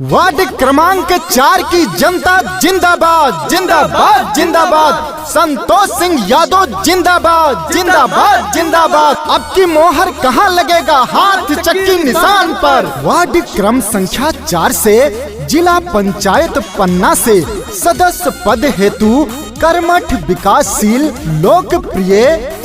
Ward क्रमांक 4 की जनता जिंदाबाद जिंदाबाद जिंदाबाद। संतोष सिंह यादव जिंदाबाद जिंदाबाद जिंदाबाद। अब की मोहर कहाँ लगेगा? हाथ चक्की निशान पर। वार्ड क्रम संख्या 4 से जिला पंचायत पन्ना से सदस्य पद हेतु कर्मठ विकासशील लोकप्रिय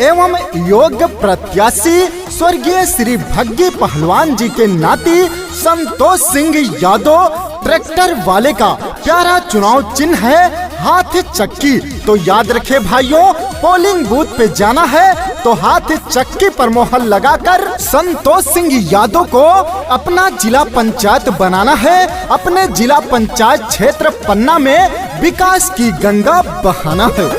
एवं योग्य प्रत्याशी स्वर्गीय श्री भग्गी पहलवान जी के नाती संतोष सिंह यादव ट्रैक्टर वाले का प्यारा चुनाव चिन्ह है हाथ चक्की। तो याद रखे भाइयों, पोलिंग बूथ पे जाना है तो हाथ चक्की पर मोहर लगाकर संतोष सिंह यादव को अपना जिला पंचायत बनाना है। अपने जिला पंचायत क्षेत्र पन्ना में विकास की गंगा बहाना है।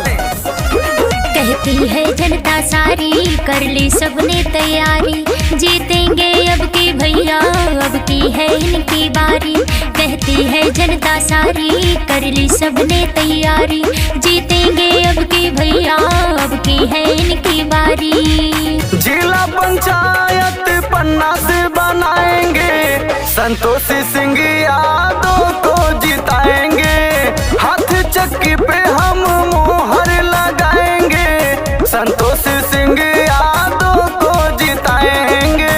कहती है जनता सारी, कर ली सबने तैयारी, जीतेंगे अब की भैया, अब की है इनकी बारी। कहती है जनता सारी, कर ली सबने तैयारी, जीतेंगे अब की भैया, अब की है इनकी बारी। जिला पंचायत पन्ना से बनाएंगे, संतोष सिंह यादव को जिताएंगे। हाथ चक्की पे हम मोहर लगाएंगे, संतोष सिंह यादव को जिताएंगे।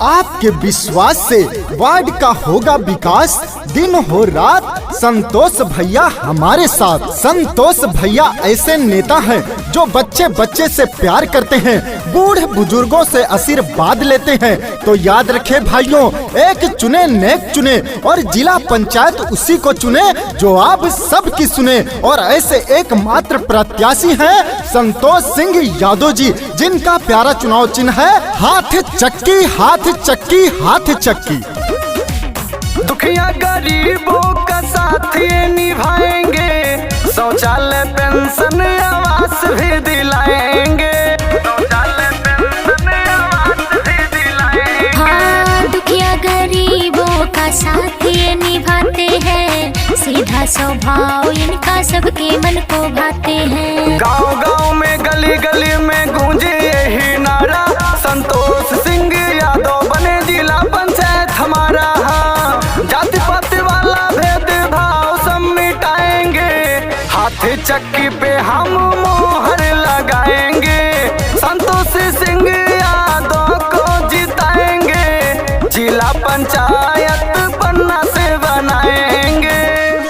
आपके विश्वास से वार्ड का होगा विकास, दिन हो रात संतोष भैया हमारे साथ। संतोष भैया ऐसे नेता हैं जो बच्चे बच्चे से प्यार करते हैं, बूढ़े बुजुर्गों से आशीर्वाद लेते हैं। तो याद रखे भाइयों, एक चुने नेक चुने और जिला पंचायत उसी को चुने जो आप सबकी सुने। और ऐसे एकमात्र प्रत्याशी हैं संतोष सिंह यादव जी, जिनका प्यारा चुनाव चिन्ह है हाथ चक्की हाथ चक्की हाथ चक्की। दुखिया गरीबों का साथ ये निभाएंगे, शौचालय पेंशन आवास भी दिलाएंगे, शौचालय पेंशन आवास भी दिलाएंगे। हाँ, दुखिया गरीबों का साथ ये निभाते हैं, सीधा स्वभाव इनका सबके मन को भाते हैं। गांव गांव में गली गली में गूंजे यही नारा, संतोष सिंह यादव बने जिला पंचायत हमारा। हाँ, जाति पाति वाला भेदभाव सब मिटाएंगे, हाथ चक्की पे हम मोहर लगाएंगे, संतोष सिंह यादव को जिताएंगे, जिला पंचायत पन्ना से बनाएंगे।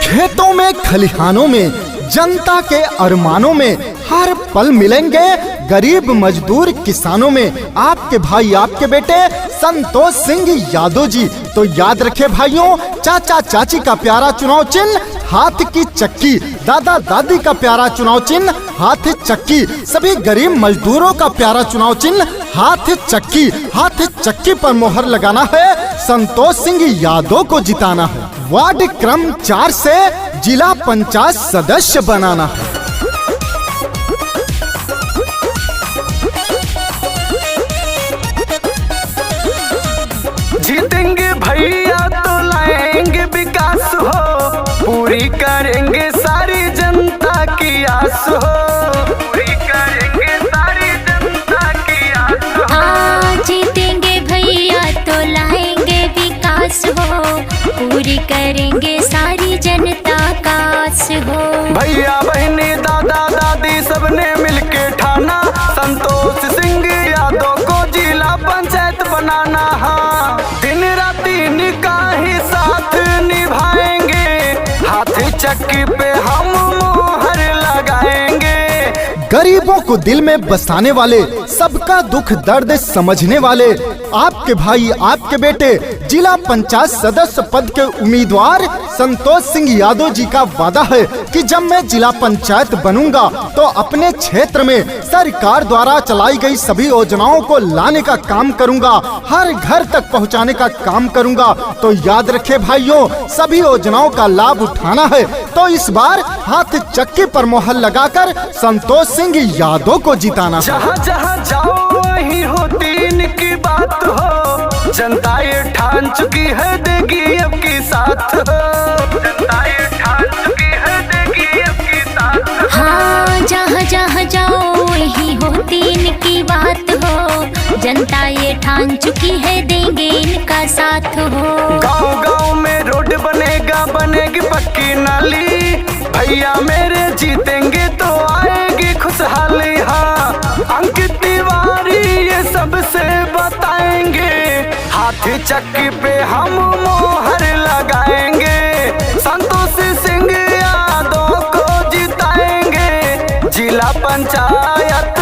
खेतों में खलिहानों में जनता के अरमानों में हर पल मिलेंगे गरीब मजदूर किसानों में आपके भाई आपके बेटे संतोष सिंह यादव जी। तो याद रखे भाइयों, चाचा चाची का प्यारा चुनाव चिन्ह हाथ की चक्की, दादा दादी का प्यारा चुनाव चिन्ह हाथ चक्की, सभी गरीब मजदूरों का प्यारा चुनाव चिन्ह हाथ चक्की। हाथ चक्की पर मोहर लगाना है, संतोष सिंह यादव को जिताना है, वार्ड क्रम 4 से जिला पंचायत सदस्य बनाना है। जीतेंगे भैया तो लाएंगे विकास हो, पूरी करेंगे सारी जनता की आस हो, पूरी करेंगे सारी जनता की आस हो। हाँ, जीतेंगे भैया तो लाएंगे विकास हो, पूरी करेंगे सारी जनता का आस हो। भैया बहनी दादा दादी सबने मिलके ठाना, संतोष सिंह यादव को जिला पंचायत बनाना। हाँ, दिन रात इनका ही साथ निभाएंगे, हाथ चक्की पे हम मोहर लगाएंगे। गरीबों को दिल में बसाने वाले, सबका दुख दर्द समझने वाले आपके भाई आपके बेटे जिला पंचायत सदस्य पद के उम्मीदवार संतोष सिंह यादव जी का वादा है कि जब मैं जिला पंचायत बनूंगा तो अपने क्षेत्र में सरकार द्वारा चलाई गई सभी योजनाओं को लाने का काम करूंगा, हर घर तक पहुंचाने का काम करूंगा। तो याद रखे भाइयों, सभी योजनाओं का लाभ उठाना है तो इस बार हाथ चक्की पर मोहर लगाकर संतोष सिंह यादव को जिताना है। जहाँ जहाँ जाओ वहीं होती इनकी बात हो, जनता ये ठान चुकी है देगी अब की साथ हो, जनता ये ठान चुकी है देगी अब की साथ हो। हाँ, जहाँ जहाँ जाओ वहीं होती इनकी बात हो, जनता ये ठान चुकी है देंगे इनका साथ हो। गांव गांव में रोड भैया मेरे जीतेंगे तो आएगी खुशहाली। हाँ, अंकित तिवारी ये सबसे बताएंगे, हाथी चक्की पे हम मोहर लगाएंगे, संतोष सिंह यादव को जिताएंगे, जिला पंचायत